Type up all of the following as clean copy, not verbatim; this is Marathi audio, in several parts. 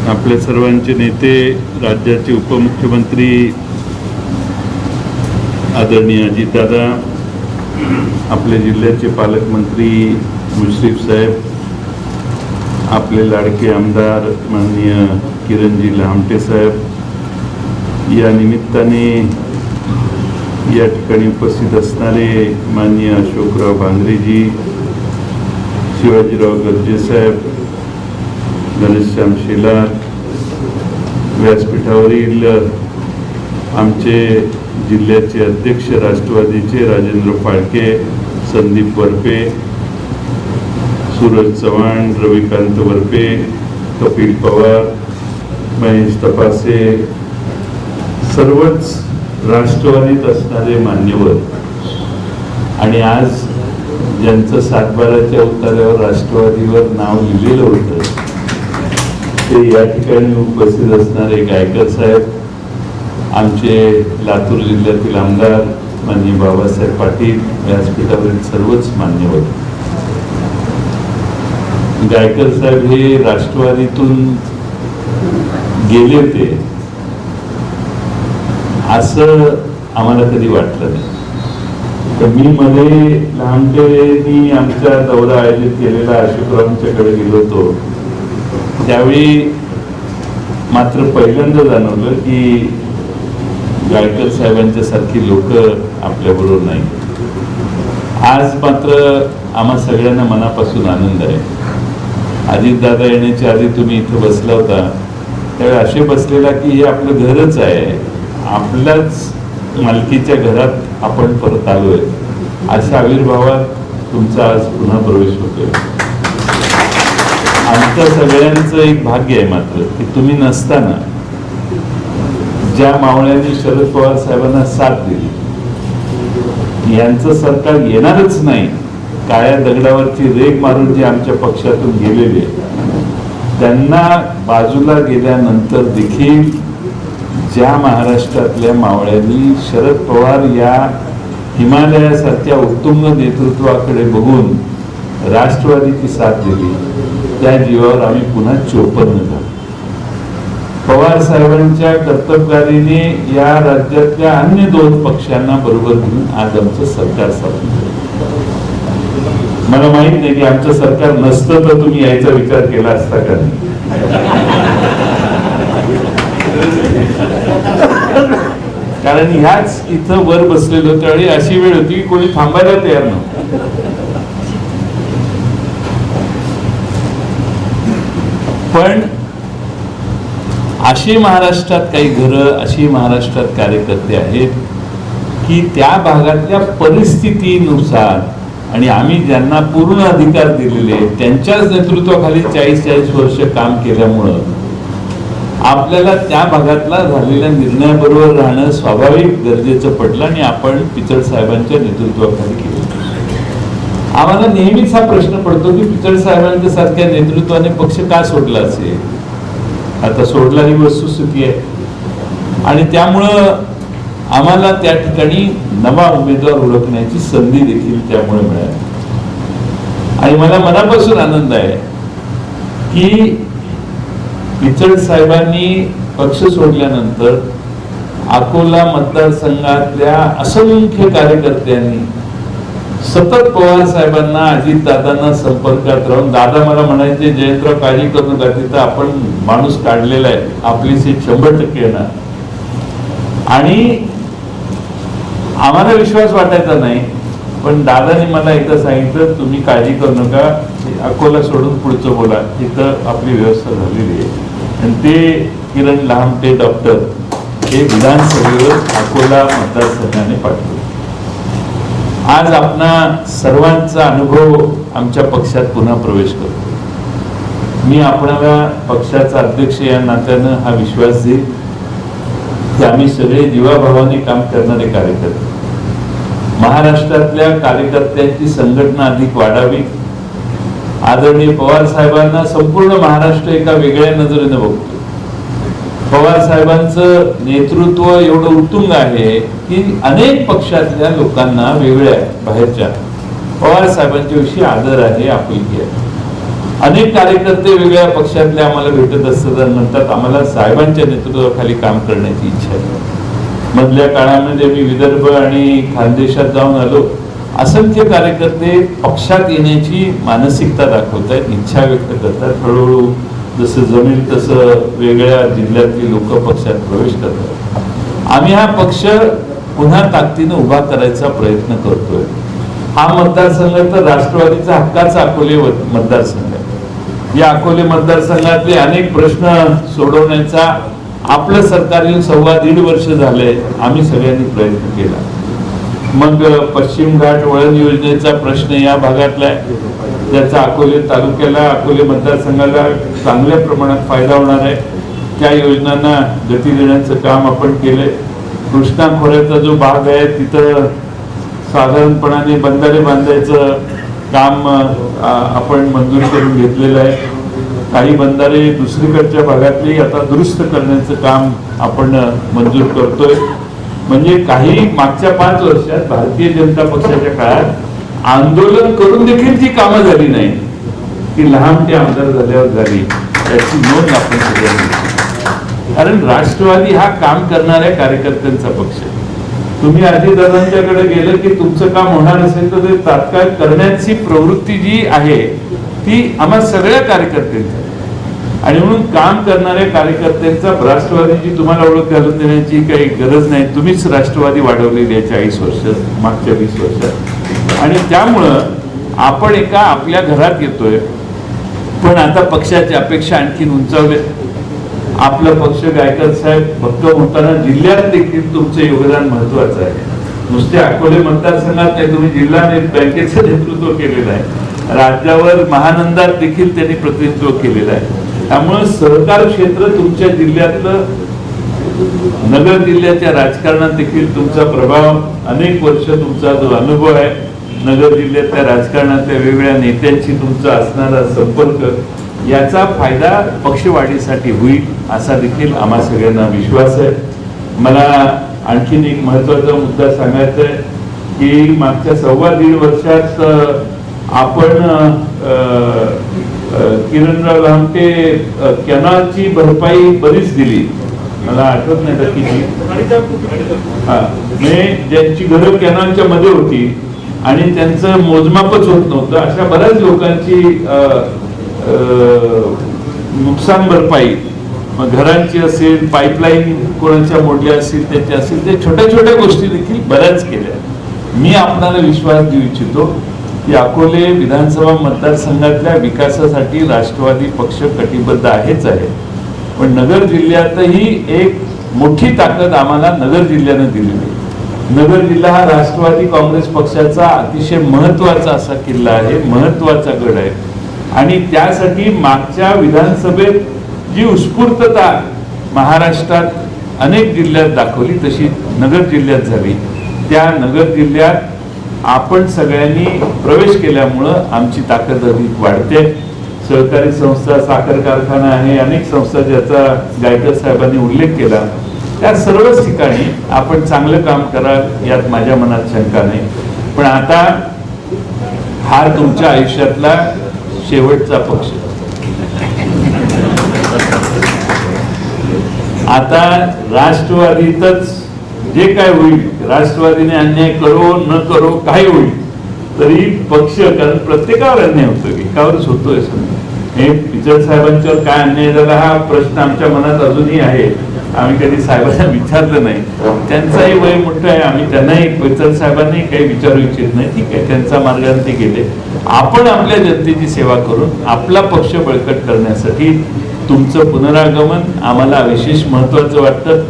आपले सर्वांचे नेते, राज्याचे उपमुख्यमंत्री आदरणीय अजितदादा, आपले जिल्ह्याचे पालकमंत्री मुश्रीफ साहेब, आपले लाडके आमदार माननीय किरणजी लहामटे साहेब, या निमित्ताने या ठिकाणी उपस्थित असणारे माननीय अशोकराव भांगरेजी, शिवाजीराव गर्जे साहेब, घनश्याम शेलार, व्यासपीठावरील आमचे जिल्ह्याचे अध्यक्ष राष्ट्रवादीचे राजेंद्र फाळके, संदीप वरपे, सूरज चव्हाण, रविकांत वरपे, कपिल पवार, महेश तपासे, सर्वच राष्ट्रवादीत असणारे मान्यवर आणि आज ज्यांचं सातबाराच्या उतार्यावर राष्ट्रवादीवर नाव लिहिलेलं होतं ते या ठिकाणी उपस्थित असणारे गायकर साहेब, आमचे लातूर जिल्ह्यातील आमदार माननीय बाबासाहेब पाटील, व्यासपीठावरील सर्वच मान्यवर. गायकर साहेब हे राष्ट्रवादीतून गेले होते असं आम्हाला कधी वाटलं नाही. तर मी मध्ये लहानपणी आमचा दौरा आयोजित केलेला अशोकरावांच्याकडे गेलो होतो, त्यावेळी मात्र पहिल्यांदा जाणवलं की गायकर साहेबांच्या सारखी लोक आपल्याबरोबर नाही. आज मात्र आम्हा सगळ्यांना मनापासून आनंद आहे. अजितदादा येण्याच्या आधी तुम्ही इथं बसला होता त्यावेळी असे बसलेला की हे आपलं घरच आहे, आपल्याच मालकीच्या घरात आपण परत आलोय अशा आविर्भावात तुमचा आज पुन्हा प्रवेश होतोय. आमच्या सगळ्यांचं एक भाग्य आहे मात्र की तुम्ही नसताना ज्या मावळ्यांनी शरद पवार साहेबांना साथ दिली, यांचं सरकार येणारच नाही, काळ्या दगडावरची रेग मारून जे आमच्या पक्षातून गेलेले, त्यांना बाजूला गेल्यानंतर देखील ज्या महाराष्ट्रातल्या मावळ्यांनी शरद पवार या हिमालयासारख्या उत्तुंग नेतृत्वाकडे बघून राष्ट्रवादीची साथ दिली, त्या जीवावर आम्ही पुन्हा 54 झालो. पवार साहेबांच्या कर्तबगारीने या राज्यातल्या अन्य 2 पक्षांना बरोबर घेऊन आज आमचं सरकार स्थापन. मला माहित नाही की आमचं सरकार नसतं तर तुम्ही यायचा विचार केला असता का नाही. कारण ह्याच इथं वर बसलेलो त्यावेळी अशी वेळ होती की कोणी थांबायला तयार नव्हतं. पण अशी महाराष्ट्रात काही घरं, अशी महाराष्ट्रात कार्यकर्ते आहेत की त्या भागातल्या परिस्थितीनुसार आणि आम्ही ज्यांना पूर्ण अधिकार दिलेले त्यांच्याच नेतृत्वाखाली 40-40 वर्ष काम केल्यामुळं आपल्याला त्या भागातला झालेल्या निर्णयाबरोबर राहणं स्वाभाविक गरजेचं पडलं आणि आपण पिचड साहेबांच्या नेतृत्वाखाली केलं. आम्हाला नेहमीच हा प्रश्न पडतो की पिचड साहेबांच्या सारख्या नेतृत्वाने पक्ष का सोडला असेल. आता सोडला ही वस्तुस्थिती आहे आणि त्यामुळं आम्हाला त्या ठिकाणी नवा उमेदवार ओळखण्याची संधी देखील त्यामुळे मिळाली. आणि मला मनापासून आनंद आहे की पिचड साहेबांनी पक्ष सोडल्यानंतर अकोला मतदारसंघातल्या असंख्य कार्यकर्त्यांनी सतत पवार साहेबांना, अजितदादांना संपर्कात राहून, दादा मला म्हणायचे जयंतराव काळजी करू नका, तिथं आपण माणूस काढलेला आहे, आपली सीट 100% येणार. आणि आम्हाला विश्वास वाटायचा नाही, पण दादानी मला एकदा सांगितलं तुम्ही काळजी करू नका, अकोला सोडून पुढचं बोला, तिथं आपली व्यवस्था झालेली आहे. आणि ते किरण लहामटे डॉक्टर हे विधानसभेवर अकोला मतदारसंघाने पाठवले. आज आपणा सर्वांचा अनुभव आमच्या पक्षात पुन्हा प्रवेश करतो. मी आपणाला पक्षाचा अध्यक्ष या नात्यानं हा विश्वास देईल की आम्ही सगळे जीवाभावाने काम करणारे कार्यकर्ते, महाराष्ट्रातल्या कार्यकर्त्यांची संघटना अधिक वाढावी. आदरणीय पवार साहेबांना संपूर्ण महाराष्ट्र एका वेगळ्या नजरेने बघतो. पवार साहेबांचं नेतृत्व एवढं उत्तुंग आहे की अनेक पक्षातल्या लोकांना वेगळ्या बाहेरच्या पवार साहेबांच्या विषयी आदर आहे, आपुलकी आहे. अनेक कार्यकर्ते वेगळ्या पक्षातले आम्हाला भेटत असतात आणि म्हणतात आम्हाला साहेबांच्या नेतृत्वाखाली काम करण्याची इच्छा आहे. मधल्या काळामध्ये मी विदर्भ आणि खानदेशात जाऊन आलो. असंख्य कार्यकर्ते पक्षात येण्याची मानसिकता दाखवत आहेत, इच्छा व्यक्त करतात. हळूहळू जसं जमेल तसं वेगळ्या जिल्ह्यातली लोक पक्षात प्रवेश करतात. आम्ही हा पक्ष पुन्हा ताकदीनं उभा करायचा प्रयत्न करतोय. हा मतदारसंघ तर राष्ट्रवादीचा हक्काचा अकोले मतदारसंघ आहे. या अकोले मतदारसंघातले अनेक प्रश्न सोडवण्याचा आपलं सरकार येऊन 1.25 वर्ष झालंय. आम्ही सगळ्यांनी प्रयत्न केला. मग पश्चिम घाट वळण योजनेचा प्रश्न या भागातला आहे, ज्याचा अकोले तालुक्याला, अकोले मतदारसंघाला चांगल्या प्रमाणात फायदा होणार आहे. त्या योजनांना गती देण्याचं काम आपण केलंय. कृष्णा खोऱ्याचा जो भाग आहे तिथं साधारणपणाने बंधारे बांधायचं काम आपण मंजूर करून घेतलेलं आहे. काही बंधारे दुसरीकडच्या भागातली आता दुरुस्त करण्याचं काम आपण मंजूर करतोय. म्हणजे काही मागच्या 5 वर्षात भारतीय जनता पक्षाच्या काळात आंदोलन करून देखील जी कामं झाली नाही ती लहान आमदार झाल्यावर झाली, त्याची नोंद आपण सगळ्यांनी. कारण राष्ट्रवादी हा काम करणाऱ्या कार्यकर्त्यांचा पक्ष आहे. तुम्ही अजितदादांच्याकडे गेलं की तुमचं काम होणार असेल तर ते तात्काळ करण्याची प्रवृत्ती जी आहे ती आम्हा सगळ्या कार्यकर्त्यांची, आणि म्हणून काम करणाऱ्या कार्यकर्त्यांचा राष्ट्रवादीची तुम्हाला ओळख घालून देण्याची काही गरज नाही. तुम्हीच राष्ट्रवादी वाढवलेली आहे 40 वर्ष, मागच्या 20 वर्षात. आणि त्यामुळं आपण एका आपल्या घरात येतोय, पण आता पक्षाची अपेक्षा आणखीन उंचावले. आपलं पक्ष गायकर साहेब भक्कम होताना जिल्ह्यात देखील तुमचं योगदान महत्वाचं आहे. नुसते अकोले मतदारसंघात नाही, तुम्ही जिल्हा बँकेचं नेतृत्व केलेलं आहे, राज्यावर महानंदात देखील त्यांनी प्रतिनिधित्व केलेलं आहे. त्यामुळे सहकार क्षेत्र तुमच्या जिल्ह्यातलं, नगर जिल्ह्याच्या राजकारणात देखील तुमचा प्रभाव, अनेक वर्ष तुमचा जो अनुभव आहे नगर जिल्ह्यातल्या राजकारणातल्या वेगवेगळ्या नेत्यांशी तुमचा असणारा संपर्क, याचा फायदा पक्षवाढीसाठी होईल असा देखील आम्हा सगळ्यांना विश्वास आहे. मला आणखीन एक महत्वाचा मुद्दा सांगायचा आहे की मागच्या 1.25 वर्षात आपण किरणराव लामटे कॅनॉलची भरपाई बरीच दिली. मला आठवत नाही तर किती, ज्यांची घरं कॅनॉलच्या मध्ये होती आणि त्यांचं मोजमापच होत नव्हतं, अशा बऱ्याच लोकांची नुकसान भरपाई, घरांची असेल, पाईपलाईन कोणाच्या मोडल्या असतील त्याच्या असेल, ते छोट्या छोट्या गोष्टी देखील बऱ्याच केल्या. मी आपल्याला विश्वास देऊ इच्छितो की अकोले विधानसभा मतदारसंघातल्या विकासासाठी राष्ट्रवादी पक्ष कटिबद्ध आहेच आहे. पण नगर जिल्ह्यातही एक मोठी ताकद आम्हाला नगर जिल्ह्यानं दिलेली. नगर जिल्हा हा राष्ट्रवादी काँग्रेस पक्षाचा अतिशय महत्वाचा असा किल्ला आहे, महत्वाचा गड आहे. आणि त्यासाठी मागच्या विधानसभेत जी उत्स्फूर्तता महाराष्ट्रात अनेक जिल्ह्यात दाखवली तशी नगर जिल्ह्यात झाली. त्या नगर जिल्ह्यात आपण सगळ्यांनी प्रवेश केल्यामुळं आमची ताकद अधिक वाढते. सहकारी संस्था, साखर कारखाना आहे, अनेक संस्था ज्याचा गायकर साहेबांनी उल्लेख केला, त्या सर्वच ठिकाणी आपण चांगलं काम कराल यात माझ्या मनात शंका नाही. पण आता हा तुमच्या आयुष्यातला शेवटचा पक्ष. आता राष्ट्रवादीतच जे काय होईल, राष्ट्रवादीने अन्याय करो न करो काही होईल तरी पक्ष, कारण प्रत्येकावर अन्याय होतो, एकावरच होतोय. हे पिचड साहेबांच्यावर काय अन्याय झाला हा प्रश्न आमच्या मनात अजूनही आहे. आम्ही कधी साहेबांना विचारलं नाही. त्यांचाही वय मोठं आहे, आम्ही त्यांनाही, पिचड साहेबांनाही काही विचारू इच्छित नाही. ठीक आहे, त्यांचा मार्गाने ते गेले. आपण आपल्या जनतेची सेवा करून आपला पक्ष बळकट करण्यासाठी तुमचं पुनरागमन आम्हाला विशेष महत्वाचं वाटतं.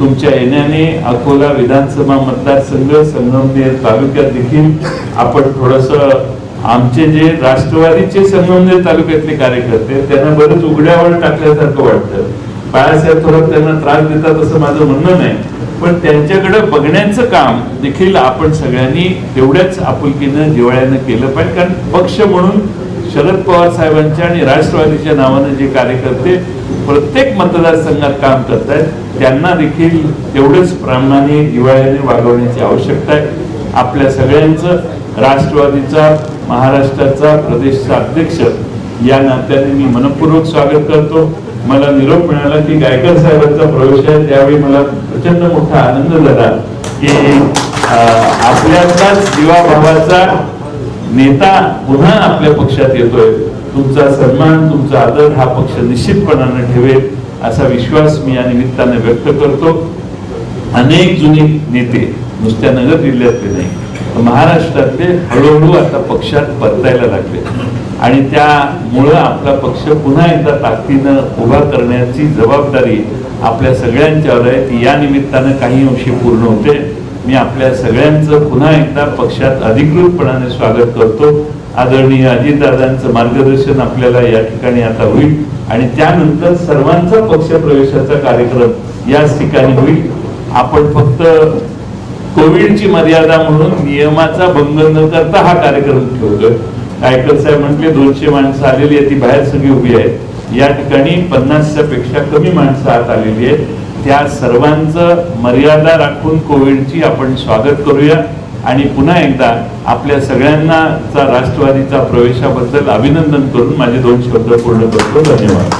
तुमच्या येण्याने अकोला विधानसभा मतदारसंघ, संगमनेर तालुक्यात देखील आपण थोडंसं, आमचे जे राष्ट्रवादीचे संगमनेर तालुक्यातले कार्यकर्ते त्यांना बरंच उघड्यावर टाकल्यासारखं वाटतं. बाळासाहेब थोरात त्यांना त्रास देतात असं माझं म्हणणं नाही, पण त्यांच्याकडे बघण्याचं काम देखील आपण सगळ्यांनी तेवढ्याच आपुलकीनं, जिव्हाळ्यानं केलं पाहिजे. कारण पक्ष म्हणून शरद पवार साहेबांच्या आणि राष्ट्रवादीच्या नावानं जे कार्यकर्ते प्रत्येक मतदारसंघात काम करत आहेत त्यांना देखील तेवढेच प्रामाणिक, जिव्हाळ्याने वागवण्याची आवश्यकता आहे. आपल्या सगळ्यांचं, राष्ट्रवादीचा महाराष्ट्राचा प्रदेशचा अध्यक्ष या नात्याने मी मनपूर्वक स्वागत करतो. मला निरोप मिळाला की गायकर साहेबांचा प्रवेश आहे, त्यावेळी मला प्रचंड मोठा आनंद झाला की आपल्यातलाच जीवाभावाचा नेता पुन्हा आपल्या पक्षात येतोय. तुमचा सन्मान, तुमचा आदर हा पक्ष निश्चितपणाने ठेवेल असा विश्वास मी या निमित्ताने व्यक्त करतो. अनेक जुने नेते नुसत्या नगर जिल्ह्यातले नाही, महाराष्ट्रातले हळूहळू आता पक्षात परतायला लागले आणि त्यामुळं आपला पक्ष पुन्हा एकदा ताकदीनं उभा करण्याची जबाबदारी आपल्या सगळ्यांच्यावर आहे. ती या निमित्तानं काही अंशी पूर्ण होते. मी आपल्या सगळ्यांचं पुन्हा एकदा पक्षात अधिकृतपणाने स्वागत करतो. आदरणीय अजितदादांचं मार्गदर्शन आपल्याला या ठिकाणी आता होईल आणि त्यानंतर सर्वांचा पक्ष प्रवेशाचा कार्यक्रम याच ठिकाणी होईल. आपण फक्त कोविडची मर्यादा म्हणून नियमाचा भंग न करता हा कार्यक्रम ठेवतोय. गायकर साहेब म्हटले 200 माणसं आलेली आहेत, ती बाहेर सगळी उभी आहेत. या ठिकाणी 50 पेक्षा कमी माणसं आत आलेली आहेत. त्या सर्वांचं मर्यादा राखून कोविडची आपण स्वागत करूया आणि पुन्हा एकदा आपल्या सगळ्यांना राष्ट्रवादीचा प्रवेशाबद्दल अभिनंदन करून माझे 2 शब्द पूर्ण करतो. धन्यवाद.